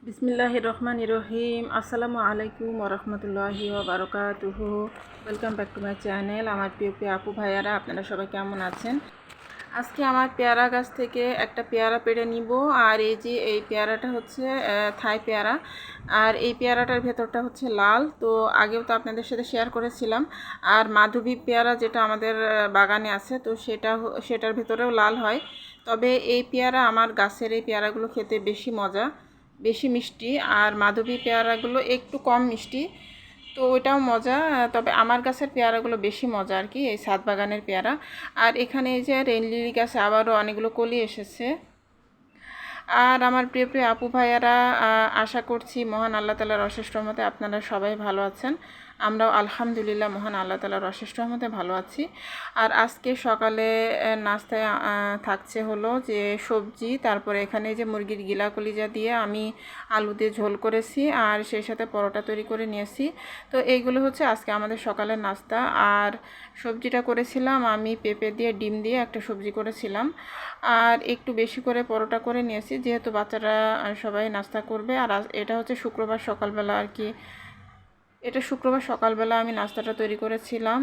বিসমিল্লাহির রহমানির রহিম। আসসালামু আলাইকুম ওরহমতুল্লাহি ওবারাকাতুহু। Welcome back to my channel. আমার প্রিয় প্রিয় আপু ভাইয়ারা, আপনারা সবাই কেমন আছেন? আজকে আমার পেয়ারা গাছ থেকে একটা পেয়ারা পেড়ে নিব। আর এই যে এই পেয়ারাটা হচ্ছে থাই পেয়ারা। আর এই পেয়ারাটার ভেতরটা হচ্ছে লাল। তো আগেও তো আপনাদের সাথে শেয়ার করেছিলাম। আর মাধবী পেয়ারা যেটা আমাদের বাগানে আছে, তো সেটার ভেতরেও লাল হয়। তবে এই পেয়ারা, আমার গাছের এই পেয়ারাগুলো খেতে বেশি মজা, বেশি মিষ্টি। আর মাধবী পেয়ারাগুলো একটু কম মিষ্টি, তো ওইটাও মজা। তবে আমার গাছের পেয়ারাগুলো বেশি মজা আর কি, এই ছাদ বাগানের পেয়ারা। আর এখানে এই যে রেইন লিলি গাছে আবারও অনেকগুলো কলি এসেছে। আর আমার প্রিয় প্রিয় আপু ভাইয়ারা, আশা করছি মহান আল্লাহ তাআলার অশেষ রহমতে আপনারা সবাই ভালো আছেন। আমরাও আলহামদুলিল্লাহ মহান আল্লাহ তাআলার অশেষ রহমতে ভালো আছি। আর আজকে সকালে নাস্তায় থাকছে হলো যে সবজি, তারপরে এখানে যে মুরগির গিলা কলিজা দিয়ে আমি আলু দিয়ে ঝোল করেছি, আর সেই সাথে পরোটা তৈরি করে নিয়েছি। তো এইগুলো হচ্ছে আজকে আমাদের সকালের নাস্তা। আর সবজিটা করেছিলাম আমি পেঁপে দিয়ে, ডিম দিয়ে একটা সবজি করেছিলাম। আর একটু বেশি করে পরোটা করে নিয়েছি, যেহেতু বাচ্চারা সবাই নাস্তা করবে। আর এটা হচ্ছে শুক্রবার সকালবেলা আর কি, এটা শুক্রবার সকালবেলা আমি নাস্তাটা তৈরি করেছিলাম।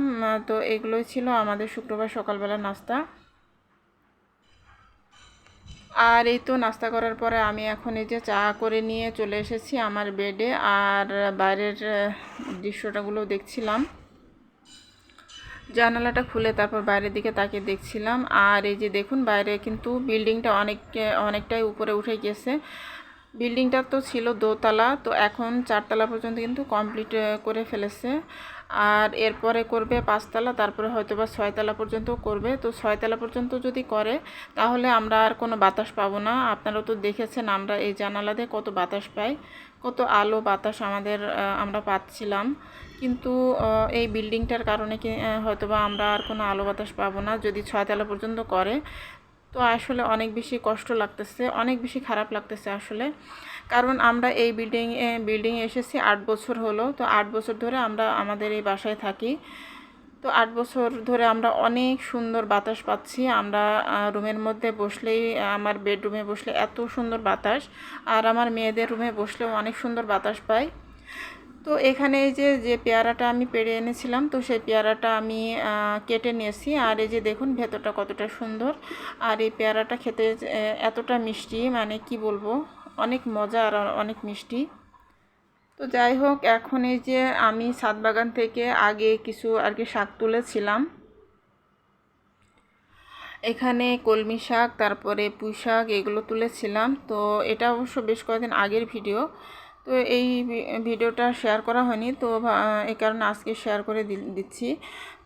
তো এগুলোই ছিল আমাদের শুক্রবার সকালবেলা নাস্তা। আর এই তো নাস্তা করার পরে আমি এখন এই যে চা করে নিয়ে চলে এসেছি আমার বেডে। আর বাইরের দৃশ্যটাগুলো দেখছিলাম, জানালাটা খুলে তারপর বাইরের দিকে তাকিয়ে দেখছিলাম। আর এই যে দেখুন, বাইরে কিন্তু বিল্ডিংটা অনেকটাই উপরে উঠে গেছে। বিল্ডিংটা তো ছিল দোতলা, তো এখন 4তলা পর্যন্ত কিন্তু কমপ্লিট করে ফেলেছে। আর এরপরে করবে 5তলা, তারপরে হয়তো বা 6তলা পর্যন্ত করবে। তো 6তলা পর্যন্ত যদি করে তাহলে আমরা আর কোনো বাতাস পাবো না। আপনারাও তো দেখেছেন আমরা এই জানালা দিয়ে কত বাতাস পাই, কত আলো বাতাস আমরা পাচ্ছিলাম। কিন্তু এই বিল্ডিংটার কারণে হয়তোবা আমরা আর কোনো আলো বাতাস পাবো না যদি 6তলা পর্যন্ত করে। তো আসলে অনেক বেশি কষ্ট লাগতেছে, অনেক বেশি খারাপ লাগতেছে আসলে। কারণ আমরা এই বিল্ডিংয়ে এসেছি 8 বছর হলো। তো 8 বছর ধরে আমরা আমাদের এই বাসায় থাকি। তো 8 বছর ধরে আমরা অনেক সুন্দর বাতাস পাচ্ছি। আমরা রুমের মধ্যে বসলেই, আমার বেডরুমে বসলে এত সুন্দর বাতাস, আর আমার মেয়েদের রুমে বসলেও অনেক সুন্দর বাতাস পাই। তো এখানে এই যে যে পেয়ারাটা আমি পেড়ে এনেছিলাম, তো সেই পেয়ারাটা আমি কেটে নিয়েছি। আর এই যে দেখুন ভেতরটা কতটা সুন্দর। আর এই পেয়ারাটা খেতে এতটা মিষ্টি, মানে কি বলবো, অনেক মজা আর অনেক মিষ্টি। তো যাই হোক, এখন এই যে আমি ছাদ বাগান থেকে আগে কিছু আর কি শাক তুলেছিলাম। এখানে কলমি শাক, তারপরে পুঁই শাক, এগুলো তুলেছিলাম। তো এটা অবশ্য বেশ কয়েকদিন আগের ভিডিও, তো এই ভিডিওটা শেয়ার করা হয়নি। তো এই কারণে আজকে শেয়ার করে দিচ্ছি।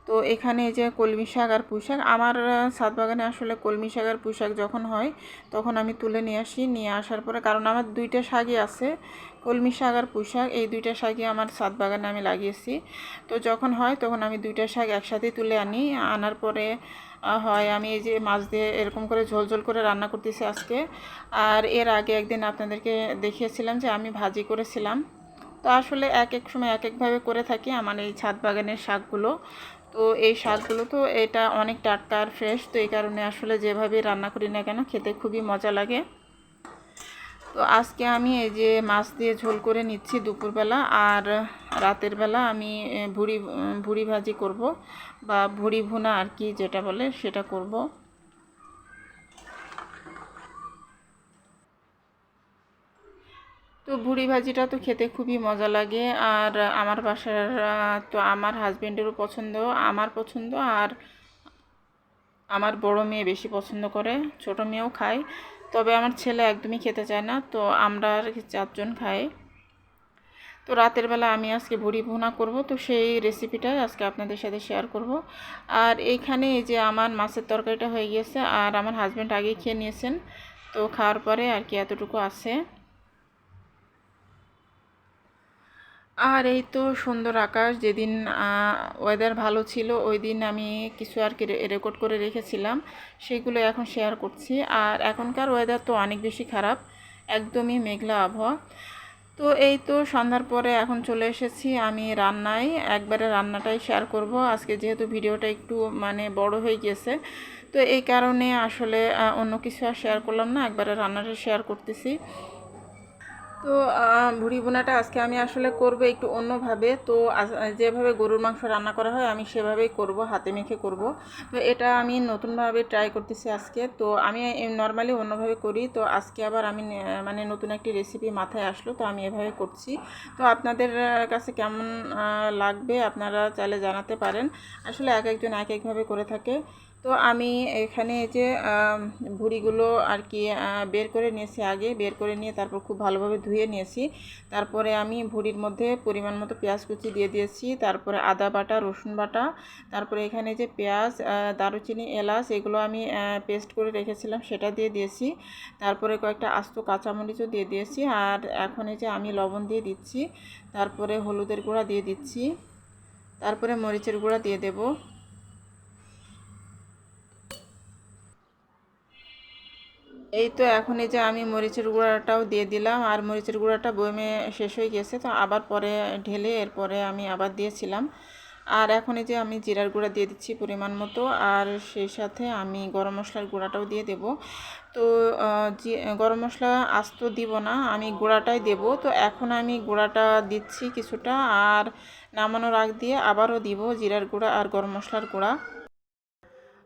তো এখানে এই যে কলমি শাক আর পুঁই শাক, আমার ছাদ বাগানে আসলে কলমি শাক আর পুঁই শাক যখন হয় তখন আমি তুলে নিয়ে আসি। নিয়ে আসার পরে, কারণ আমার দুইটা শাকই আছে, কলমি শাক আর পুঁই শাক, এই দুইটা শাকই আমার ছাদ বাগানে আমি লাগিয়েছি। তো যখন হয় তখন আমি দুইটা শাক একসাথেই তুলে আনি। আনার পরে হয় আমি এই যে মাছ দিয়ে এরকম করে ঝোল ঝোল করে রান্না করতেছি আজকে। আর এর আগে একদিন আপনাদেরকে দেখিয়েছিলাম যে আমি ভাজি করেছিলাম। তো আসলে এক এক সময় এক একভাবে করে থাকি আমার এই ছাদ বাগানের শাকগুলো। তো এই শাকগুলো তো এটা অনেক টাটকা আর ফ্রেশ, তো এই কারণে আসলে যেভাবে রান্না করি না কেন খেতে খুবই মজা লাগে। তো আজকে আমি এই যে মাছ দিয়ে ঝোল করে নিচ্ছি দুপুরবেলা। আর রাতের বেলা আমি ভুড়ি ভাজি করব, বা ভুড়ি ভুনা আর কি যেটা বলে সেটা করব। তো ভুড়ি ভাজিটা তো খেতে খুবই মজা লাগে। আর আমার বাসার তো আমার হাজবেন্ডেরও পছন্দ, আমার পছন্দ, আর আমার বড় মেয়ে বেশি পছন্দ করে, ছোট মেয়েও খায়। তবে আমার ছেলে একদমই খেতে চায় না। তো আমরা আর 4জন খাই। তো রাতের বেলা আমি আজকে ভুড়ি ভুনা করব, তো সেই রেসিপিটাই আজকে আপনাদের সাথে শেয়ার করব। আর এইখানে এই যে আমার মাছের তরকারিটা হয়ে গিয়েছে, আর আমার হাজবেন্ড আগেই খেয়ে নিয়েছেন। তো খাওয়ার পরে আর কি এতটুকু আছে। আর এই তো সুন্দর আকাশ, যেদিন ওয়েদার ভালো ছিল ওই দিন আমি কিছু আর কি রেকর্ড করে রেখেছিলাম, সেগুলো এখন শেয়ার করছি। আর এখনকার ওয়েদার তো অনেক বেশি খারাপ, একদমই মেঘলা আবহাওয়া। তো এই তো সন্ধ্যার পরে এখন চলে এসেছি আমি রান্নায়, একবারে রান্নাটাই শেয়ার করব আজকে, যেহেতু ভিডিওটা একটু মানে বড় হয়ে গিয়েছে। তো এই কারণে আসলে অন্য কিছু আর শেয়ার করলাম না, একবারে রান্নাটা শেয়ার করতেছি। তো ভুড়ি ভুনাটা আজকে আমি আসলে করব একটু অন্যভাবে। তো যেভাবে গরুর মাংস রান্না করা হয় আমি সেভাবেই করব, হাতে মেখে করব। তো এটা আমি নতুনভাবে ট্রাই করতেছি আজকে। তো আমি নর্মালি অন্যভাবে করি, তো আজকে আবার আমি মানে নতুন একটি রেসিপি মাথায় আসলো, তো আমি এভাবে করছি। তো আপনাদের কাছে কেমন লাগবে আপনারা চাইলে জানাতে পারেন। আসলে এক একজন এক একভাবে করে থাকে। তো আমি এখানে যে ভুঁড়িগুলো আর কি বের করে নিয়েছি, আগে বের করে নিয়ে তারপর খুব ভালোভাবে ধুয়ে নিয়েছি। তারপরে আমি ভুঁড়ির মধ্যে পরিমাণ মতো পেঁয়াজ কুচি দিয়ে দিয়েছি, তারপরে আদা বাটা, রসুন বাটা, তারপরে এখানে যে পেঁয়াজ, দারুচিনি, এলাচ এগুলো আমি পেস্ট করে রেখেছিলাম সেটা দিয়ে দিয়েছি। তারপরে কয়েকটা আস্ত কাঁচামরিচও দিয়ে দিয়েছি। আর এখন এই যে আমি লবণ দিয়ে দিচ্ছি, তারপরে হলুদের গুঁড়া দিয়ে দিচ্ছি, তারপরে মরিচের গুঁড়া দিয়ে দেব। এই তো এখন এই যে আমি মরিচের গুঁড়াটাও দিয়ে দিলাম, আর মরিচের গুঁড়াটা বয়মে শেষ হয়ে গেছে, তো আবার পরে ঢেলে এরপরে আমি আবার দিয়েছিলাম। আর এখন এই যে আমি জিরার গুঁড়া দিয়ে দিচ্ছি পরিমাণ মতো, আর সেই সাথে আমি গরম মশলার গুঁড়াটাও দিয়ে দেব। তো গরম মশলা আস্ত দিব না, আমি গুঁড়াটাই দেব। তো এখন আমি গুঁড়াটা দিচ্ছি কিছুটা, আর নামানোর আগ দিয়ে আবারও দিব জিরার গুঁড়া আর গরম মশলার গুঁড়া।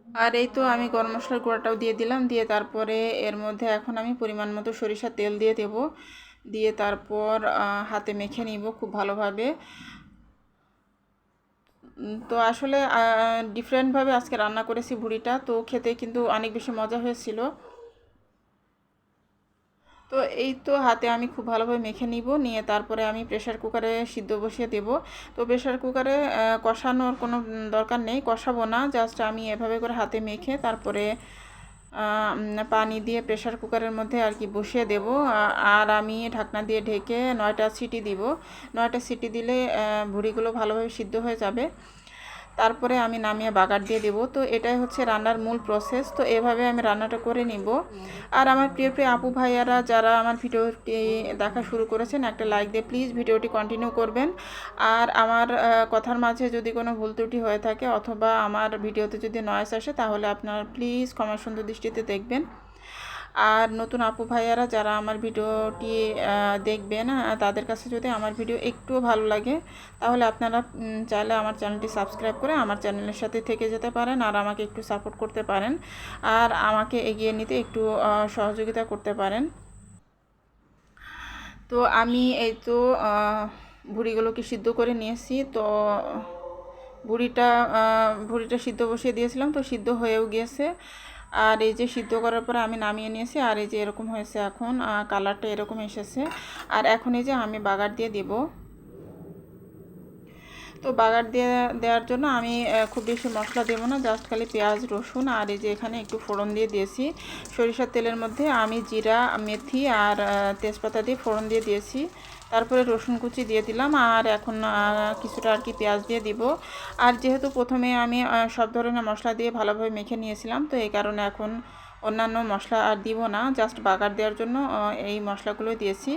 আর এই তো আমি গরম মশলার গুঁড়াটাও দিয়ে দিলাম, দিয়ে তারপরে এর মধ্যে এখন আমি পরিমাণ মতো সরিষার তেল দিয়ে দেব, দিয়ে তারপর হাতে মেখে নিব খুব ভালোভাবে। তো আসলে ডিফারেন্টভাবে আজকে রান্না করেছি ভুড়িটা, তো খেতে কিন্তু অনেক বেশি মজা হয়েছিল। তো এই তো হাতে আমি খুব ভালোভাবে মেখে নিব, নিয়ে তারপরে আমি প্রেশার কুকারে সিদ্ধ বসিয়ে দেব। তো প্রেশার কুকারে কষানোর কোনো দরকার নেই, কষাবো না, জাস্ট আমি এভাবে করে হাতে মেখে তারপরে পানি দিয়ে প্রেশার কুকারের মধ্যে আর কি বসিয়ে দেব। আর আমি ঢাকনা দিয়ে ঢেকে 9টা সিটি দিব। 9টা সিটি দিলে ভুড়িগুলো ভালোভাবে সিদ্ধ হয়ে যাবে। তারপরে আমি নামিয়ে বাগার দিয়ে দেব। তো এটাই হচ্ছে রান্নার মূল প্রসেস। তো এভাবে আমি রান্নাটা করে নিব। আর আমার প্রিয় প্রিয় আপু ভাইয়ারা যারা আমার ভিডিওটি দেখা শুরু করেছেন, একটা লাইক দিয়ে প্লিজ ভিডিওটি কন্টিনিউ করবেন। আর আমার কথার মাঝে যদি কোনো ভুল ত্রুটি হয়ে থাকে অথবা আমার ভিডিওতে যদি নয়েজ আসে, তাহলে আপনারা প্লিজ ক্ষমা সুন্দর দৃষ্টিতে দেখবেন। আর নতুন আপু ভাইয়ারা যারা আমার ভিডিওটি দেখবেন, তাদের কাছে যদি আমার ভিডিও একটুও ভালো লাগে, তাহলে আপনারা চাইলে আমার চ্যানেলটি সাবস্ক্রাইব করে আমার চ্যানেলের সাথে থেকে যেতে পারেন, আর আমাকে একটু সাপোর্ট করতে পারেন, আর আমাকে এগিয়ে নিতে একটু সহযোগিতা করতে পারেন। তো আমি এই তো ভুড়িগুলোকে সিদ্ধ করে নিয়েছি। তো ভুড়িটা ভুড়িটা সিদ্ধ বসিয়ে দিয়েছিলাম, তো সিদ্ধ হয়েও গিয়েছে। আর এই যে সিদ্ধ করার পরে আমি নামিয়ে নিয়েছি, আর এই যে এরকম হয়েছে, এখন কালারটা এরকম এসেছে। আর এখন এই যে আমি বাগার দিয়ে দেব। তো বাগার দিয়ে দেওয়ার জন্য আমি খুব বেশি মশলা দেবো না, জাস্ট খালি পেঁয়াজ, রসুন, আর এই যে এখানে একটু ফোড়ন দিয়ে দিয়েছি। সরিষার তেলের মধ্যে আমি জিরা, মেথি আর তেজপাতা দিয়ে ফোড়ন দিয়ে দিয়েছি। তারপরে রসুন কুচি দিয়ে দিলাম, আর এখন কিছুটা আর কি পেঁয়াজ দিয়ে দিব। আর যেহেতু প্রথমে আমি সব ধরনের মশলা দিয়ে ভালোভাবে মেখে নিয়েছিলাম, তো এই কারণে এখন অন্যান্য মশলা আর দিব না, জাস্ট বাগার দেওয়ার জন্য এই মশলাগুলো দিয়েছি।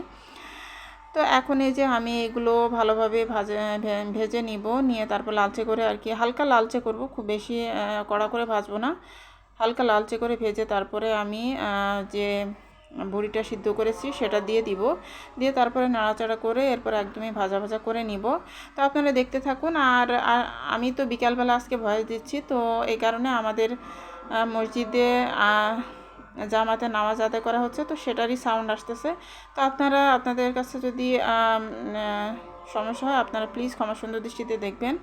তো এখন এই যে আমি এগুলো ভালোভাবে ভেজে নিব, নিয়ে তারপর লালচে করে আর কি হালকা লালচে করব, খুব বেশি কড়া করে ভাজবো না, হালকা লালচে করে ভেজে তারপরে আমি যে বড়িটা সিদ্ধ করেছি সেটা দিয়ে দিব, দিয়ে তারপরে নাড়াচাড়া করে এরপর একদমই ভাজা ভাজা করে নিব। তো আপনারা দেখতে থাকুন। আর আমি তো বিকালবেলা আজকে ভয়েস দিচ্ছি, তো এই কারণে আমাদের মসজিদে জামাতে নামাজ আদায় করা হচ্ছে, তো সেটারই সাউন্ড আসতেছে। তো আপনারা আপনাদের কাছে যদি সমস্যা হয়, আপনারা প্লিজ ক্ষমা সুন্দর দৃষ্টিতে দেখবেন।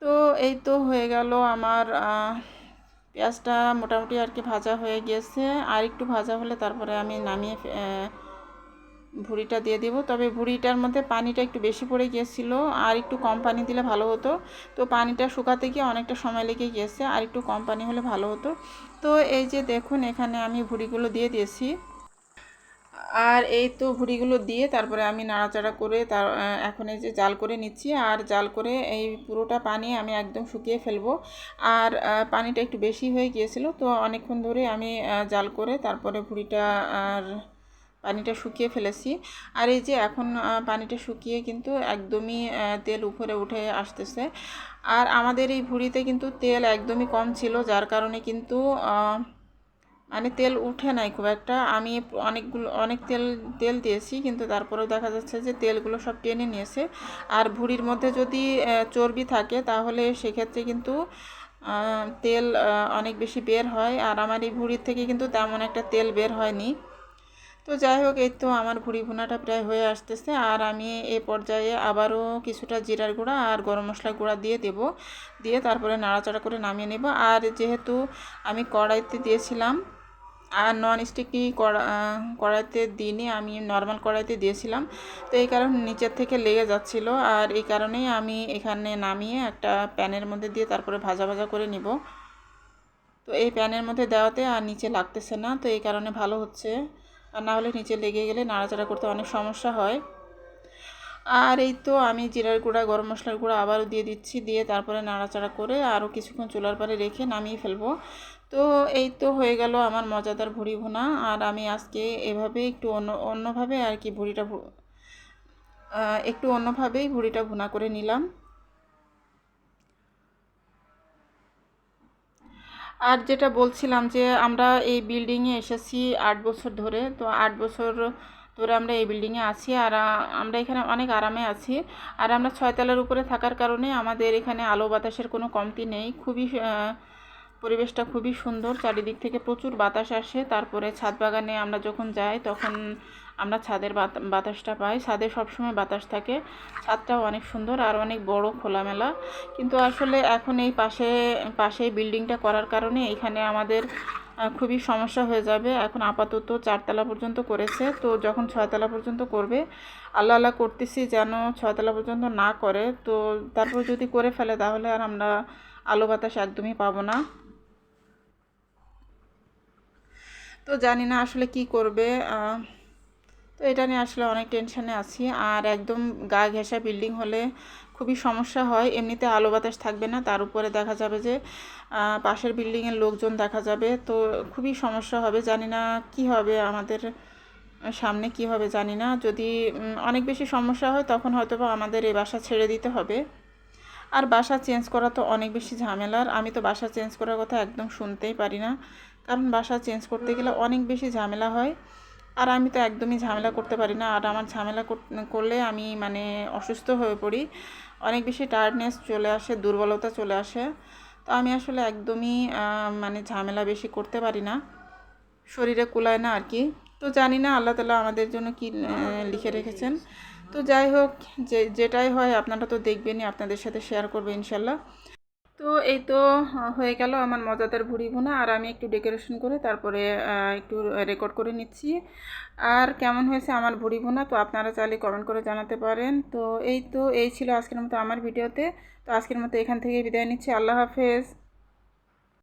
তো এই তো হয়ে গেল আমার পেঁয়াজটা মোটামুটি আর কি ভাজা হয়ে গিয়েছে। আর একটু ভাজা হলে তারপরে আমি নামিয়ে ভুড়িটা দিয়ে দেব। তবে ভুড়িটার মধ্যে পানিটা একটু বেশি পড়ে গিয়েছিল, আর একটু কম পানি দিলে ভালো হতো। তো পানিটা শুকাতে গিয়ে অনেকটা সময় লেগে গিয়েছে, আর একটু কম পানি হলে ভালো হতো। তো এই যে দেখুন, এখানে আমি ভুড়িগুলো দিয়ে দিয়েছি। আর এই তো ভুড়িগুলো দিয়ে তারপরে আমি নাড়াচাড়া করে এখন এই যে জাল করে নিচ্ছি। আর জাল করে এই পুরোটা পানি আমি একদম শুকিয়ে ফেলবো। আর পানিটা একটু বেশি হয়ে গিয়েছিল, তো অনেকক্ষণ ধরে আমি জাল করে তারপরে ভুড়িটা আর পানিটা শুকিয়ে ফেলেছি। আর এই যে এখন পানিটা শুকিয়ে কিন্তু একদমই তেল উপরে উঠে আসতেছে। আর আমাদের এই ভুড়িতে কিন্তু তেল একদমই কম ছিল, যার কারণে কিন্তু মানে তেল উঠে নাই খুব একটা। আমি অনেক তেল তেল দিয়েছি, কিন্তু তারপরেও দেখা যাচ্ছে যে তেলগুলো সব টেনে নিয়েছে। আর ভুঁড়ির মধ্যে যদি চর্বি থাকে তাহলে সেক্ষেত্রে কিন্তু তেল অনেক বেশি বের হয়। আর আমার এই ভুঁড়ির থেকে কিন্তু তেমন একটা তেল বের হয়নি। তো যাই হোক, এই তো আমার ভুঁড়ি ভুনাটা প্রায় হয়ে আসতেছে। আর আমি এই পর্যায়ে আবারও কিছুটা জিরার গুঁড়া আর গরম মশলার গুঁড়া দিয়ে দেব, দিয়ে তারপরে নাড়াচাড়া করে নামিয়ে নেব। আর যেহেতু আমি কড়াইতে দিয়েছিলাম, আর নন স্টিকি কড়াইতে দিইনি, আমি নর্মাল কড়াইতে দিয়েছিলাম, তো এই কারণে নিচের থেকে লেগে যাচ্ছিল। আর এই কারণেই আমি এখানে নামিয়ে একটা প্যানের মধ্যে দিয়ে তারপরে ভাজা ভাজা করে নিব। তো এই প্যানের মধ্যে দেওয়াতে আর নিচে লাগতেছে না, তো এই কারণে ভালো হচ্ছে। আর না হলে নিচে লেগে গেলে নাড়াচাড়া করতে অনেক সমস্যা হয়। আর এই তো আমি জিরার গুঁড়া গরম মশলার গুঁড়া আবারও দিয়ে দিচ্ছি, দিয়ে তারপরে নাড়াচাড়া করে আরও কিছুক্ষণ চুলার পারে রেখে নামিয়ে ফেলবো। তো এই তো হয়ে গেল আমার মজাদার ভুঁড়ি ভুনা। আর আমি আজকে এভাবে একটু অন্যভাবে আর কি একটু অন্যভাবেই ভুঁড়িটা ভুনা করে নিলাম। আর যেটা বলছিলাম যে আমরা এই বিল্ডিংয়ে এসেছি 8 বছর ধরে। তো 8 বছর ধরে আমরা এই বিল্ডিংয়ে আছি। আর আমরা এখানে অনেক আরামে আছি। আর আমরা 6 তলার উপরে থাকার কারণে আমাদের এখানে আলো বাতাসের কোনো কমতি নেই। পরিবেশটা খুবই সুন্দর, চারিদিক থেকে প্রচুর বাতাস আসে। তারপরে ছাদ বাগানে আমরা যখন যাই তখন আমরা ছাদের বাতাসটা পাই। ছাদে সবসময় বাতাস থাকে। ছাদটাও অনেক সুন্দর আর অনেক বড় খোলামেলা। কিন্তু আসলে এখন এই পাশে বিল্ডিংটা করার কারণে এখানে আমাদের খুবই সমস্যা হয়ে যাবে। এখন আপাতত 4 তলা পর্যন্ত করেছে, তো যখন 6 তলা পর্যন্ত করবে, আল্লাহ আল্লাহ করতেছি যেন 6 তলা পর্যন্ত না করে। তো তারপর যদি করে ফেলে তাহলে আর আমরা আলো বাতাস একদমই পাবো না। তো জানি না আসলে কি করবে। তো এটা নিয়ে আসলে অনেক টেনশনে আছি। আর একদম গা ঘেঁষা বিল্ডিং হলে খুবই সমস্যা হয়। এমনিতে আলো বাতাস থাকবে না, তার উপরে দেখা যাবে যে পাশের বিল্ডিংয়ের লোকজন দেখা যাবে, তো খুবই সমস্যা হবে। জানি না কি হবে আমাদের সামনে, কি হবে জানি না। যদি অনেক বেশি সমস্যা হয় তখন হয়তো বা আমাদের এই বাসা ছেড়ে দিতে হবে। আর বাসা চেঞ্জ করা তো অনেক বেশি ঝামেলার। আমি তো বাসা চেঞ্জ করার কথা একদম শুনতেই পারি না, কারণ বাসা চেঞ্জ করতে গেলে অনেক বেশি ঝামেলা হয়। আর আমি তো একদমই ঝামেলা করতে পারি না। আর আমার ঝামেলা করলে আমি মানে অসুস্থ হয়ে পড়ি, অনেক বেশি টায়ার্ডনেস চলে আসে, দুর্বলতা চলে আসে। তো আমি আসলে একদমই মানে ঝামেলা বেশি করতে পারি না, শরীরে কুলায় না আর কি। তো জানি না আল্লাহ তাআলা আমাদের জন্য কি লিখে রেখেছেন। তো যাই হোক, যেটাই হয় আপনারা তো দেখবেনই, আপনাদের সাথে শেয়ার করবো ইনশাল্লাহ। তো এই তো হয়ে গেল আমার মজাদার ভুড়ি ভুনা। আর আমি একটু ডেকোরেশন করে তারপরে একটু রেকর্ড করে নিচ্ছি। আর কেমন হয়েছে আমার ভুড়ি ভুনা, তো আপনারা চাইলে কমেন্ট করে জানাতে পারেন। তো এই ছিল আজকের মতো আমার ভিডিওতে। তো আজকের মতো এখান থেকে বিদায় নিচ্ছি। আল্লাহ হাফেজ।